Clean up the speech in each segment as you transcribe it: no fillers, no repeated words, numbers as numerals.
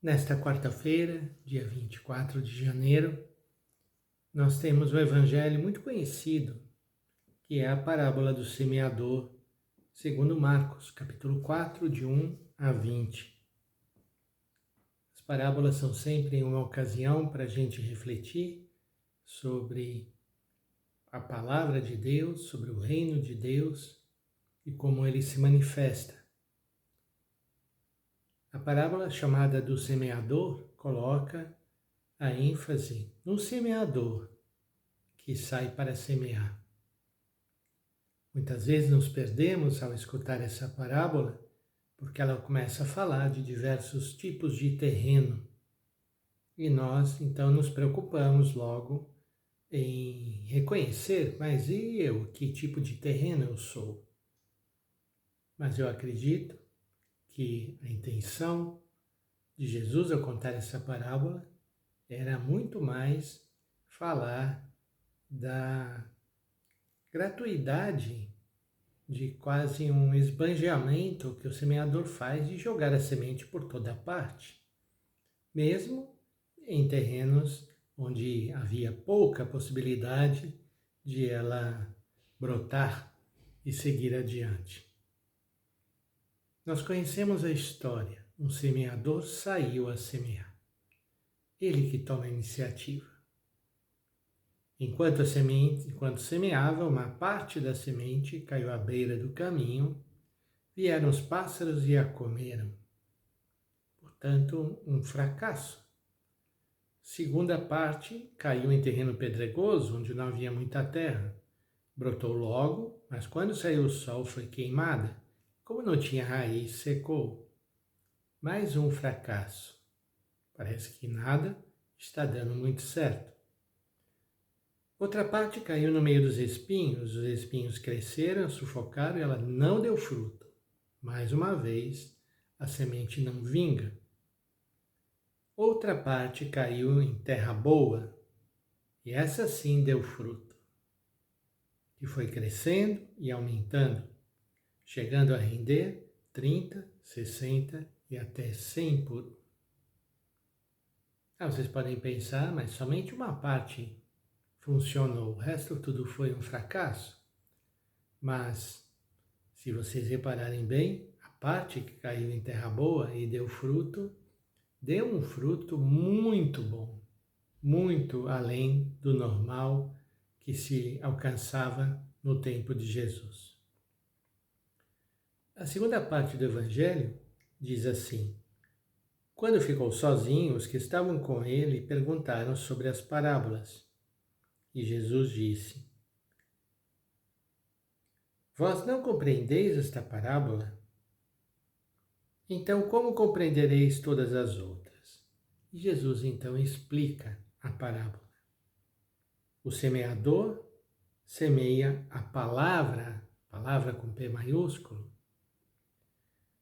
Nesta quarta-feira, dia 24 de janeiro, nós temos um evangelho muito conhecido, que é a parábola do semeador, segundo Marcos, capítulo 4, de 1 a 20. As parábolas são sempre uma ocasião para a gente refletir sobre a palavra de Deus, sobre o reino de Deus e como ele se manifesta. A parábola chamada do semeador coloca a ênfase no semeador que sai para semear. Muitas vezes nos perdemos ao escutar essa parábola porque ela começa a falar de diversos tipos de terreno e nós então nos preocupamos logo em reconhecer, mas e eu, que tipo de terreno eu sou? Mas eu acredito que a intenção de Jesus ao contar essa parábola era muito mais falar da gratuidade de quase um esbanjamento que o semeador faz de jogar a semente por toda parte, mesmo em terrenos onde havia pouca possibilidade de ela brotar e seguir adiante. Nós conhecemos a história. Um semeador saiu a semear. Ele que toma a iniciativa. Enquanto semeava, uma parte da semente caiu à beira do caminho, vieram os pássaros e a comeram. Portanto, um fracasso. Segunda parte caiu em terreno pedregoso, onde não havia muita terra. Brotou logo, mas quando saiu o sol foi queimada. Como não tinha raiz, secou. Mais um fracasso. Parece que nada está dando muito certo. Outra parte caiu no meio dos espinhos. Os espinhos cresceram, sufocaram e ela não deu fruto. Mais uma vez, a semente não vinga. Outra parte caiu em terra boa e essa sim deu fruto. E foi crescendo e aumentando, chegando a render 30, 60 e até 100 por um. Vocês podem pensar, mas somente uma parte funcionou, o resto tudo foi um fracasso. Mas, se vocês repararem bem, a parte que caiu em terra boa e deu um fruto muito bom, muito além do normal que se alcançava no tempo de Jesus. A segunda parte do Evangelho diz assim: quando ficou sozinho, os que estavam com ele perguntaram sobre as parábolas. E Jesus disse: vós não compreendeis esta parábola? Então, como compreendereis todas as outras? E Jesus então explica a parábola. O semeador semeia a palavra com P maiúsculo.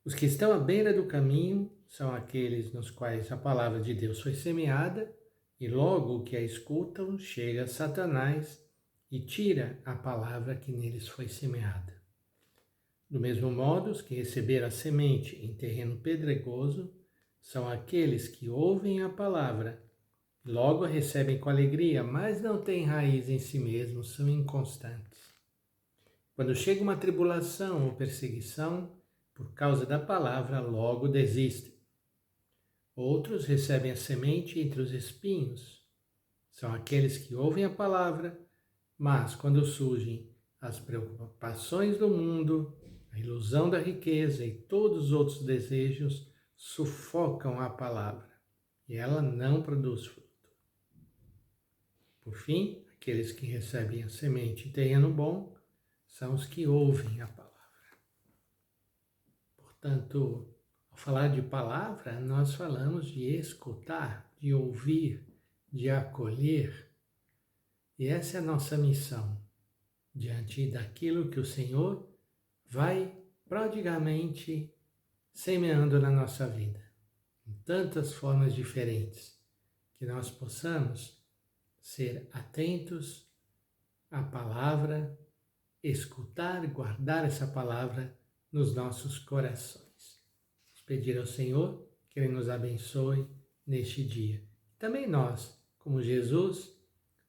Os que estão à beira do caminho são aqueles nos quais a palavra de Deus foi semeada e logo que a escutam chega Satanás e tira a palavra que neles foi semeada. Do mesmo modo, os que receberam a semente em terreno pedregoso são aqueles que ouvem a palavra, logo a recebem com alegria, mas não têm raiz em si mesmos, são inconstantes. Quando chega uma tribulação ou perseguição, por causa da palavra, logo desistem. Outros recebem a semente entre os espinhos. São aqueles que ouvem a palavra, mas quando surgem as preocupações do mundo, a ilusão da riqueza e todos os outros desejos sufocam a palavra e ela não produz fruto. Por fim, aqueles que recebem a semente em terreno bom são os que ouvem a palavra. Portanto, ao falar de palavra, nós falamos de escutar, de ouvir, de acolher. E essa é a nossa missão, diante daquilo que o Senhor vai prodigamente semeando na nossa vida, em tantas formas diferentes, que nós possamos ser atentos à palavra, escutar e guardar essa palavra nos nossos corações. Vamos pedir ao Senhor que Ele nos abençoe neste dia. Também nós, como Jesus,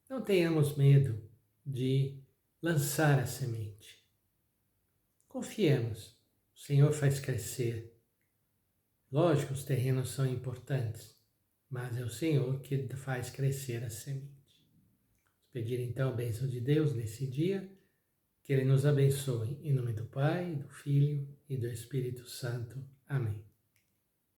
não tenhamos medo de lançar a semente. Confiemos, o Senhor faz crescer. Lógico, os terrenos são importantes, mas é o Senhor que faz crescer a semente. Vamos pedir então a bênção de Deus nesse dia, que Ele nos abençoe. Em nome do Pai, do Filho e do Espírito Santo. Amém.